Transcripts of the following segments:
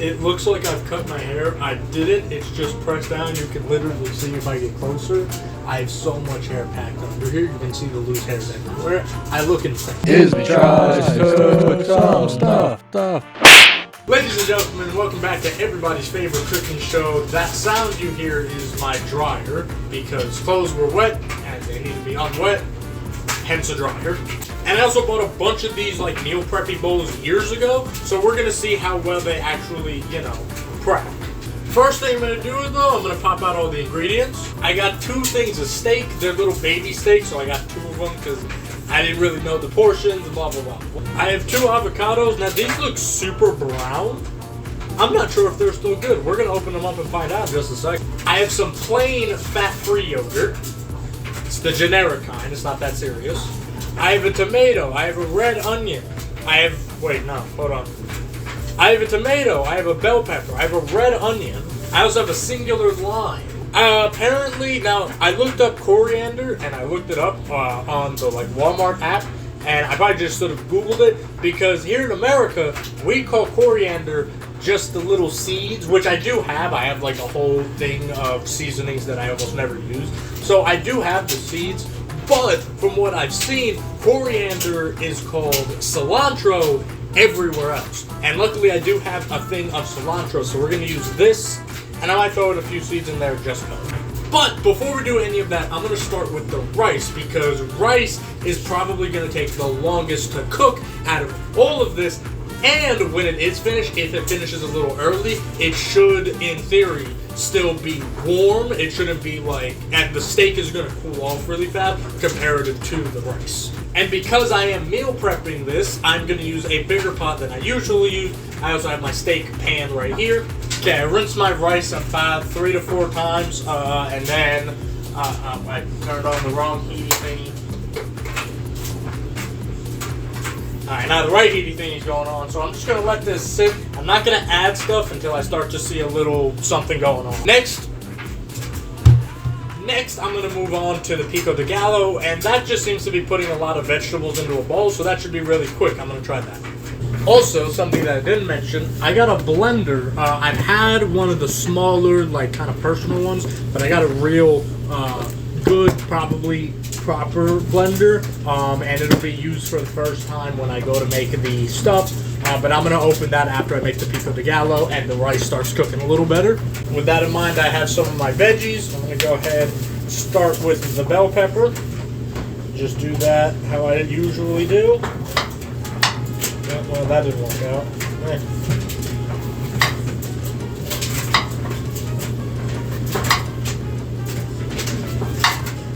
It looks like I've cut my hair. I didn't. It's just pressed down. You can literally see if I get closer. I have so much hair packed under here. You can see the loose hairs everywhere. I look insane. IsBe tries to some stuff. Ladies and gentlemen, welcome back to everybody's favorite cooking show. That sound you hear is my dryer because clothes were wet and they need to be unwet, hence a dryer. And I also bought a bunch of these like meal preppy bowls years ago, so we're gonna see how well they actually, prep. First thing I'm gonna do is though, I'm gonna pop out all the ingredients. I got 2 things of steak. They're little baby steaks, so I got 2 of them because I didn't really know the portions and blah, blah, blah. I have 2 avocados. Now these look super brown. I'm not sure if they're still good. We're gonna open them up and find out in just a second. I have some plain fat-free yogurt. It's the generic kind, it's not that serious. I have a tomato, I have a red onion. I have a tomato, I have a bell pepper, I have a red onion. I also have a singular lime. Apparently, now I looked up coriander and I looked it up on the Walmart app, and I probably just sort of Googled it because here in America we call coriander just the little seeds, which I do have. I have like a whole thing of seasonings that I almost never use, so I do have the seeds. But from what I've seen, coriander is called cilantro everywhere else. And luckily I do have a thing of cilantro, so we're gonna use this, and I might throw in a few seeds in there just because. But before we do any of that, I'm gonna start with the rice, because rice is probably gonna take the longest to cook out of all of this. And when it is finished, if it finishes a little early, it should, in theory, still be warm. It shouldn't be and the steak is going to cool off really fast comparative to the rice. And because I am meal prepping this, I'm going to use a bigger pot than I usually use. I also have my steak pan right here. Okay, I rinse my rice about 3 to 4 times, and then I turned on the wrong heating thingy. Alright, now the right heating thing is going on, so I'm just going to let this sit. I'm not going to add stuff until I start to see a little something going on. Next, I'm going to move on to the pico de gallo, and that just seems to be putting a lot of vegetables into a bowl, so that should be really quick. I'm going to try that. Also, something that I didn't mention, I got a blender. I've had one of the smaller, kind of personal ones, but I got a real good, probably proper blender, and it'll be used for the first time when I go to make the stuff, but I'm going to open that after I make the pico de gallo and the rice starts cooking a little better. With that in mind, I have some of my veggies. I'm going to go ahead and start with the bell pepper. Just do that how I usually do. Yeah, well, that didn't work out.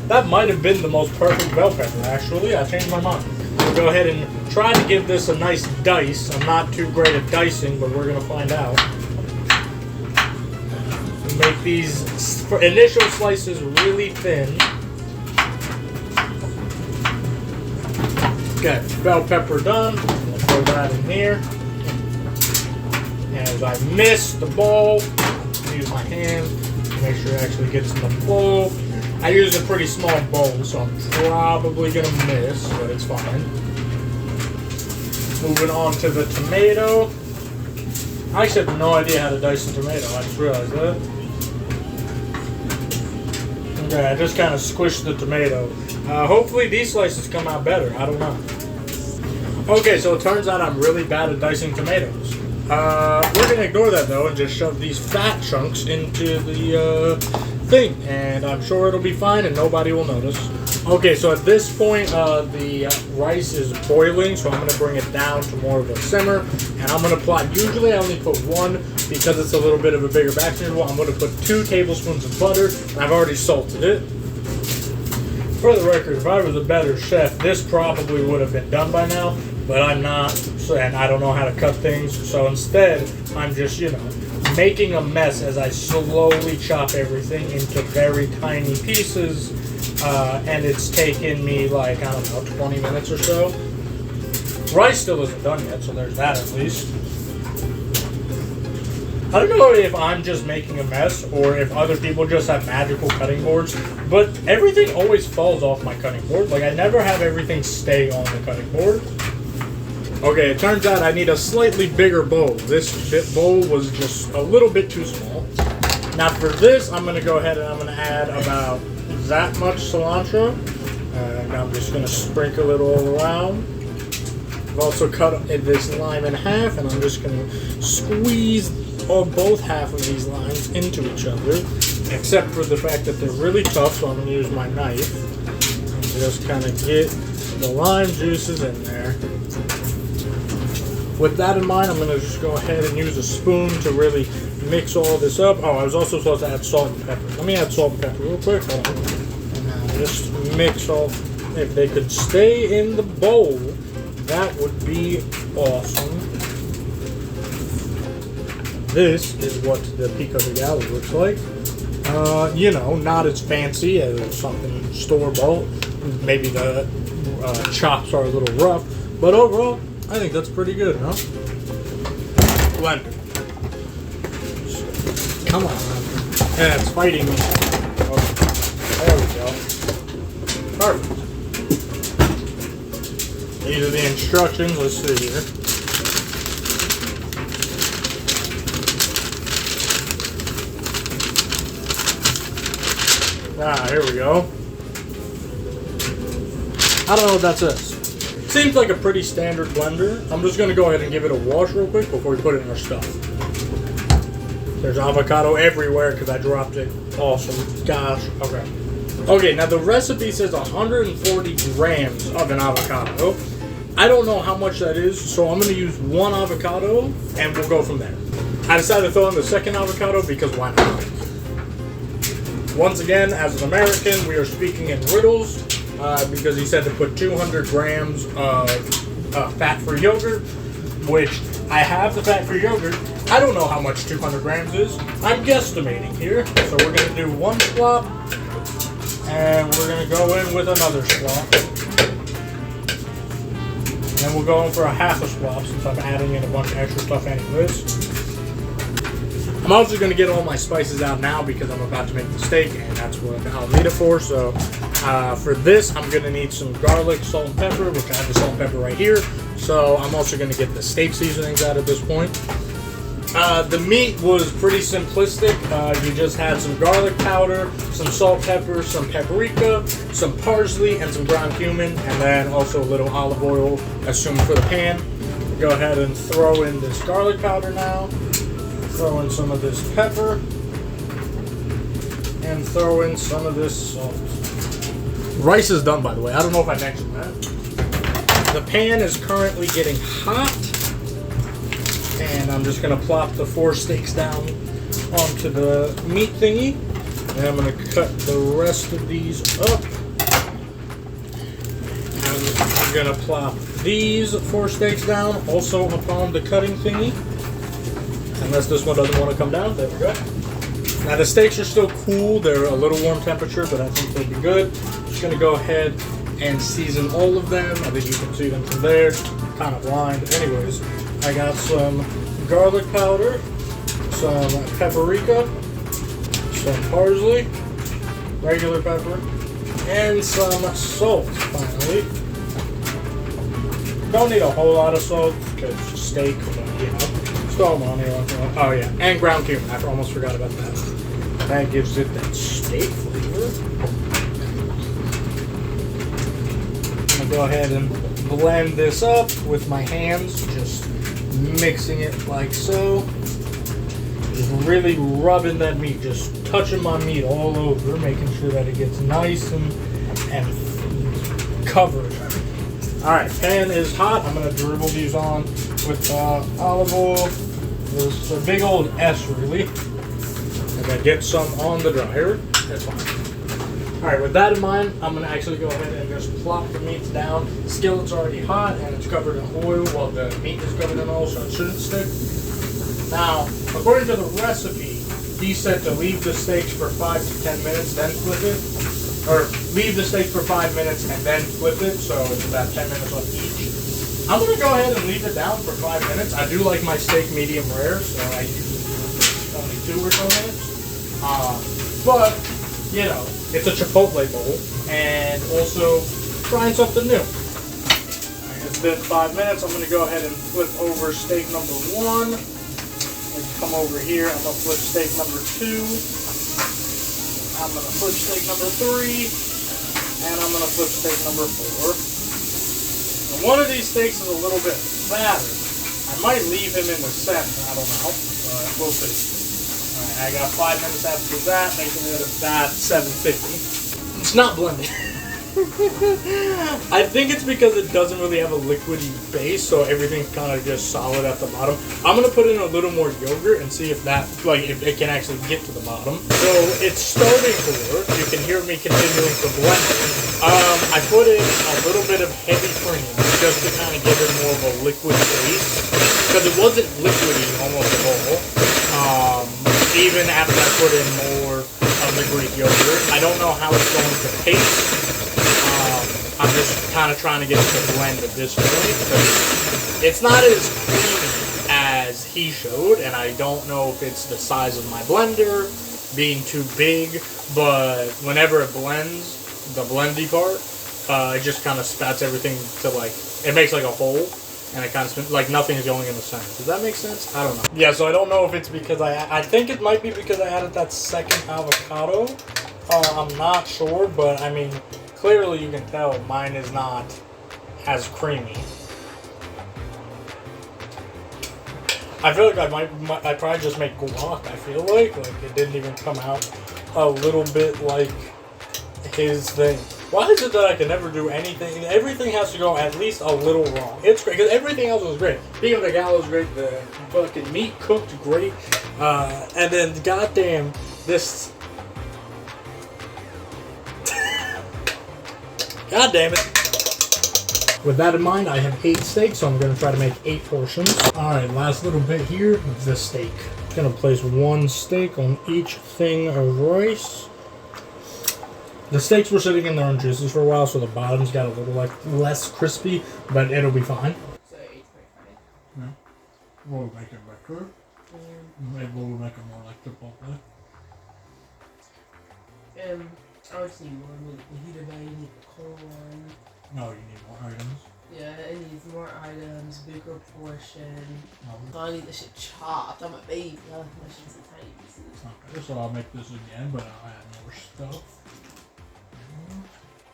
That might have been the most perfect bell pepper, actually. I changed my mind. We'll go ahead and try to give this a nice dice. I'm not too great at dicing, but we're going to find out. Make these initial slices really thin. Okay, bell pepper done. I'm going to throw that in here. And as I miss the bowl, use my hand to make sure it actually gets in the bowl. I use a pretty small bowl, so I'm probably going to miss, but it's fine. Moving on to the tomato. I actually have no idea how to dice a tomato. I just realized that. Okay, I just kind of squished the tomato. Hopefully these slices come out better. I don't know. Okay, so it turns out I'm really bad at dicing tomatoes. We're going to ignore that, though, and just shove these fat chunks into the thing, and I'm sure it'll be fine and nobody will notice. Okay, so at this point the rice is boiling, so I'm going to bring it down to more of a simmer, and I'm going to plot. Usually I only put 1 because it's a little bit of a bigger batch than usual. I'm going to put 2 tablespoons of butter, and I've already salted it. For the record, if I was a better chef, this probably would have been done by now, but I'm not, and I don't know how to cut things, so instead I'm just, making a mess as I slowly chop everything into very tiny pieces, and it's taken me 20 minutes or so. Rice still isn't done yet, so there's that at least. I don't know if I'm just making a mess or if other people just have magical cutting boards, but everything always falls off my cutting board. I never have everything stay on the cutting board. Okay, it turns out I need a slightly bigger bowl. This bowl was just a little bit too small. Now for this, I'm going to go ahead and I'm going to add about that much cilantro. And I'm just going to sprinkle it all around. I've also cut this lime in half, and I'm just going to squeeze both half of these limes into each other, except for the fact that they're really tough, so I'm going to use my knife and just kind of get the lime juices in there. With that in mind, I'm going to just go ahead and use a spoon to really mix all this up. Oh, I was also supposed to add salt and pepper. Let me add salt and pepper real quick. Hold on. And now just mix all. If they could stay in the bowl, that would be awesome. This is what the pico de gallo looks like. You know, not as fancy as something store-bought. Maybe the chops are a little rough, but overall, I think that's pretty good, huh? Blender. Come on. Yeah, it's fighting me. Oh, there we go. Perfect. These are the instructions. Let's see here. Ah, here we go. I don't know what that says. Seems like a pretty standard blender. I'm just going to go ahead and give it a wash real quick before we put it in our stuff. There's avocado everywhere because I dropped it. Awesome. Gosh. Okay. Okay, now the recipe says 140 grams of an avocado. I don't know how much that is, so I'm going to use one avocado and we'll go from there. I decided to throw in the second avocado because why not? Once again, as an American, we are speaking in riddles because he said to put 200 grams of fat-free yogurt, which I have the fat-free yogurt. I don't know how much 200 grams is. I'm guesstimating here. So we're going to do one swap, and we're going to go in with another swap. And then we'll go in for a half a swap since I'm adding in a bunch of extra stuff anyways. I'm also going to get all my spices out now because I'm about to make the steak, and that's what I'll need it for. So for this, I'm going to need some garlic, salt, and pepper, which I have the salt and pepper right here. So I'm also going to get the steak seasonings out at this point. The meat was pretty simplistic. You just had some garlic powder, some salt, pepper, some paprika, some parsley, and some ground cumin, and then also a little olive oil, assumed for the pan. Go ahead and throw in this garlic powder now. Throw in some of this pepper. And throw in some of this salt. Rice is done, by the way. I don't know if I mentioned that. The pan is currently getting hot. And I'm just going to plop the 4 steaks down onto the meat thingy. And I'm going to cut the rest of these up. And I'm going to plop these 4 steaks down also upon the cutting thingy. Unless this one doesn't want to come down. There we go. Now the steaks are still cool. They're a little warm temperature, but I think they'll be good. Just going to go ahead and season all of them. I think you can see them from there. Kind of blind. Anyways. I got some garlic powder, some paprika, some parsley, regular pepper, and some salt, finally. Don't need a whole lot of salt, because steak, you know, throw them on here. Oh yeah, and ground cumin, I almost forgot about that. That gives it that steak flavor. I'm going to go ahead and blend this up with my hands, just mixing it like so. Just really rubbing that meat, just touching my meat all over, making sure that it gets nice and covered. Alright, pan is hot. I'm going to dribble these on with olive oil. It's a big old S, really. If I get some on the dryer, that's fine. Alright, with that in mind, I'm going to actually go ahead and just plop the meats down. The skillet's already hot and it's covered in oil while the meat is covered in oil, so it shouldn't stick. Now, according to the recipe, he said to leave the steaks for 5 to 10 minutes, then flip it. Or leave the steaks for 5 minutes and then flip it, so it's about 10 minutes on each. I'm going to go ahead and leave it down for 5 minutes. I do like my steak medium rare, so I usually do only 2 or so minutes. But, you know, it's a Chipotle bowl, and also trying something new. As It's been 5 minutes. I'm going to go ahead and flip over steak number 1. Come over here. I'm going to flip steak number 2. I'm going to flip steak number 3. And I'm going to flip steak number 4. And one of these steaks is a little bit fatter. I might leave him in the center. I don't know. But we'll see. Alright, I got 5 minutes after that, making it about 7:50. It's not blended. I think it's because it doesn't really have a liquidy base, so everything's kind of just solid at the bottom. I'm gonna put in a little more yogurt and see if that, like, if it can actually get to the bottom. So it's starting to work. You can hear me continuing to blend it. I put in a little bit of heavy cream just to kind of give it more of a liquid base, because it wasn't liquidy almost at all. Even after I put in more of the Greek yogurt, I don't know how it's going to taste. I'm just kind of trying to get it to blend at this point, because it's not as creamy as he showed, and I don't know if it's the size of my blender being too big, but whenever it blends, the blendy part, it just kind of spats everything to, like, it makes like a hole, and it kind of, like, nothing is going in the center. Does that make sense? I don't know. Yeah, so I don't know if it's because I think it might be because I added that second avocado. I'm not sure, but I mean, clearly you can tell mine is not as creamy. I feel like I probably just make guac, I feel like it didn't even come out a little bit like his thing. Why is it that I can never do anything? Everything has to go at least a little wrong. It's great, because everything else was great. Speaking of the gallo was great, the fucking meat cooked great, and then goddamn this. God damn it. With that in mind, I have 8 steaks, so I'm going to try to make 8 portions. Alright, last little bit here of the steak. I'm going to place 1 steak on each thing of rice. The steaks were sitting in their own juices for a while, so the bottom's got a little like less crispy, but it'll be fine. So 8.5. Yeah. We'll make it better. Maybe we'll make it more like Chipotle. Obviously more meat. You need corn. No, you need more items. Yeah, it needs more items, bigger portion. I need this shit chopped. I'm a baby. My shit's a tiny pieces. Okay, so I'll make this again, but I'll add more stuff.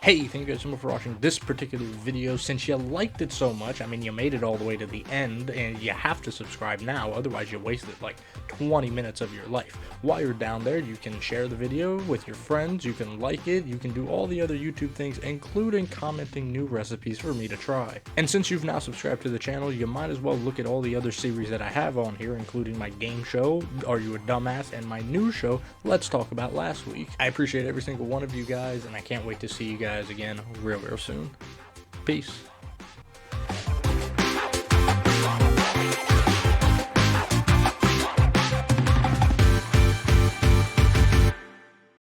Hey, thank you guys so much for watching this particular video. Since you liked it so much, I mean, you made it all the way to the end, and you have to subscribe now, otherwise you wasted like 20 minutes of your life. While you're down there, you can share the video with your friends, you can like it, you can do all the other YouTube things, including commenting new recipes for me to try. And since you've now subscribed to the channel, you might as well look at all the other series that I have on here, including my game show, Are You a Dumbass, and my new show, Let's Talk About Last Week. I appreciate every single one of you guys, and I can't wait to see you guys again real soon. Peace.